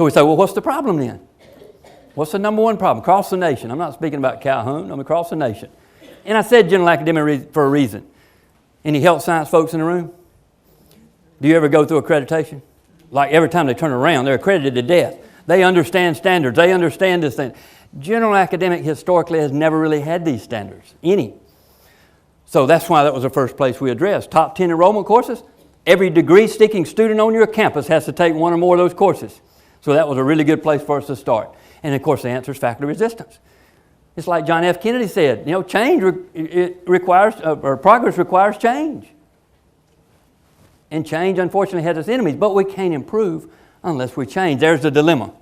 So we say, well, what's the problem then? What's the number one problem? Across the nation. I'm not speaking about Calhoun. I'm across the nation. And I said general academic for a reason. Any health science folks in the room? Do you ever go through accreditation? Like every time they turn around, they're accredited to death. They understand standards. They understand this thing. General academic historically has never really had these standards, any. So that's why that was the first place we addressed. Top 10 enrollment courses. Every degree-seeking student on your campus has to take one or more of those courses. So that was a really good place for us to start. And of course, the answer is faculty resistance. It's like John F. Kennedy said, change progress requires change. And change, unfortunately, has its enemies, but we can't improve unless we change. There's the dilemma.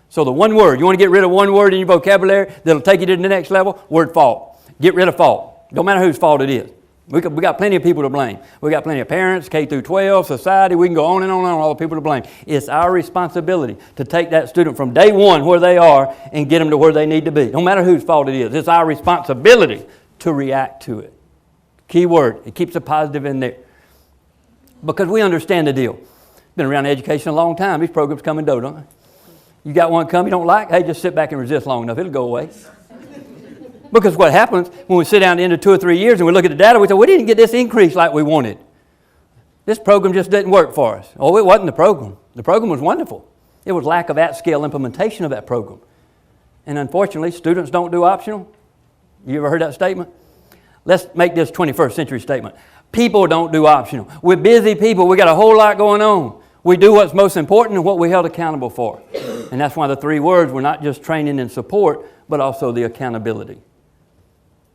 So the one word, you want to get rid of one word in your vocabulary that'll take you to the next level? Word fault. Get rid of fault. Don't matter whose fault it is. We got plenty of people to blame. We got plenty of parents, K through 12, society. We can go on and on and on, all the people to blame. It's our responsibility to take that student from day one where they are and get them to where they need to be. No matter whose fault it is. It's our responsibility to react to it. Key word. It keeps a positive in there. Because we understand the deal. Been around education a long time. These programs come and go, don't they? You got one come you don't like, hey, just sit back and resist long enough. It'll go away. Because what happens when we sit down at the end of 2 or 3 years and we look at the data, we say, we didn't get this increase like we wanted. This program just didn't work for us. Oh, it wasn't the program. The program was wonderful. It was lack of at-scale implementation of that program. And unfortunately, students don't do optional. You ever heard that statement? Let's make this 21st century statement. People don't do optional. We're busy people. We got a whole lot going on. We do what's most important and what we're held accountable for. And that's why the 3 words were not just training and support, but also the accountability.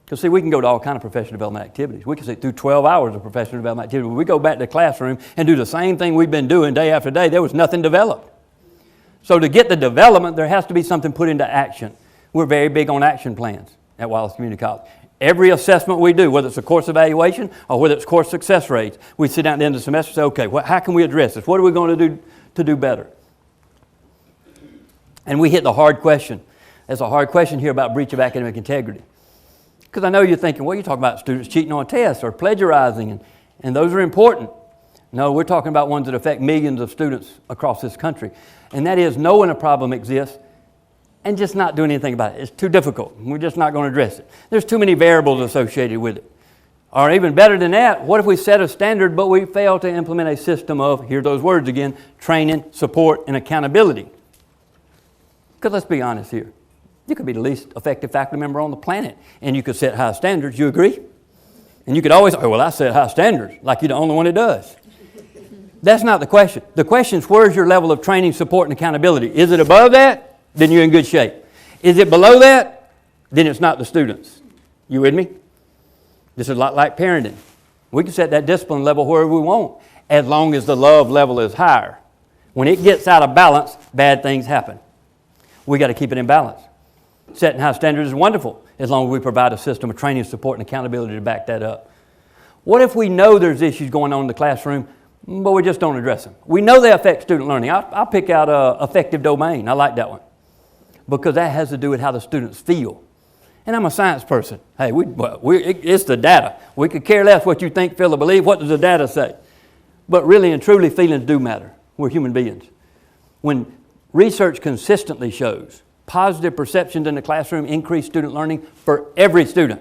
Because see, we can go to all kinds of professional development activities. We can sit through 12 hours of professional development activity. When we go back to the classroom and do the same thing we've been doing day after day, there was nothing developed. So to get the development, there has to be something put into action. We're very big on action plans at Wallace Community College. Every assessment we do, whether it's a course evaluation or whether it's course success rates, we sit down at the end of the semester and say, okay, how can we address this? What are we going to do better? And we hit the hard question. There's a hard question here about breach of academic integrity. Because I know you're thinking, well, you're talking about students cheating on tests or plagiarizing, and those are important. No, we're talking about ones that affect millions of students across this country. And that is knowing a problem exists and just not doing anything about it. It's too difficult. We're just not going to address it. There's too many variables associated with it. Or even better than that, what if we set a standard but we fail to implement a system of, hear those words again, training, support, and accountability? Because let's be honest here. You could be the least effective faculty member on the planet, and you could set high standards. You agree? And you could always say, well, I set high standards, like you're the only one that does. That's not the question. The question is, where's your level of training, support, and accountability? Is it above that? Then you're in good shape. Is it below that? Then it's not the students. You with me? This is a lot like parenting. We can set that discipline level wherever we want, as long as the love level is higher. When it gets out of balance, bad things happen. We got to keep it in balance. Setting high standards is wonderful, as long as we provide a system of training, support, and accountability to back that up. What if we know there's issues going on in the classroom, but we just don't address them? We know they affect student learning. I'll pick out affective domain. I like that one, because that has to do with how the students feel. And I'm a science person. Hey, it's the data. We could care less what you think, feel, or believe. What does the data say? But really and truly, feelings do matter. We're human beings. When research consistently shows positive perceptions in the classroom increase student learning for every student.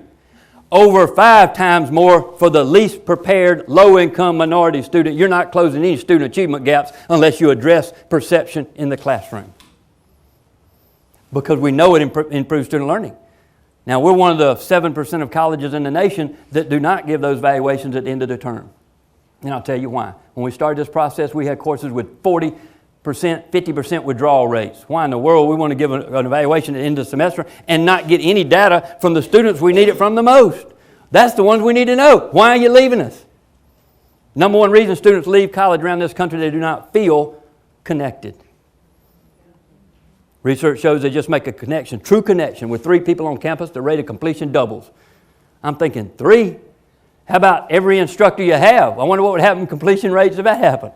Over 5 times more for the least prepared, low-income minority student. You're not closing any student achievement gaps unless you address perception in the classroom. Because we know it improves student learning. Now, we're one of the 7% of colleges in the nation that do not give those evaluations at the end of the term. And I'll tell you why. When we started this process, we had courses with 40%, 50% withdrawal rates. Why in the world we want to give an evaluation at the end of the semester and not get any data from the students we need it from the most? That's the ones we need to know. Why are you leaving us? Number one reason students leave college around this country, they do not feel connected. Research shows they just make a connection, true connection, with 3 people on campus, the rate of completion doubles. I'm thinking, 3? How about every instructor you have? I wonder what would happen to completion rates if that happened.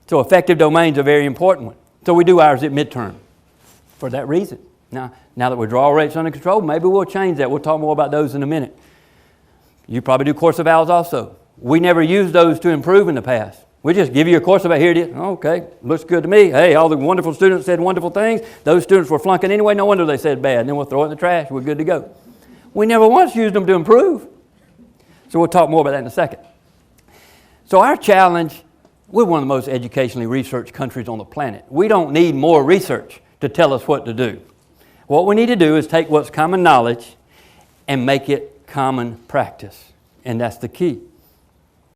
So effective domains are a very important one. So we do ours at midterm for that reason. Now that withdrawal rates are under control, maybe we'll change that. We'll talk more about those in a minute. You probably do course evals also. We never used those to improve in the past. We just give you a course about here it is. Okay, looks good to me. Hey, all the wonderful students said wonderful things. Those students were flunking anyway. No wonder they said bad. And then we'll throw it in the trash. We're good to go. We never once used them to improve. So we'll talk more about that in a second. So our challenge, we're one of the most educationally researched countries on the planet. We don't need more research to tell us what to do. What we need to do is take what's common knowledge and make it common practice. And that's the key.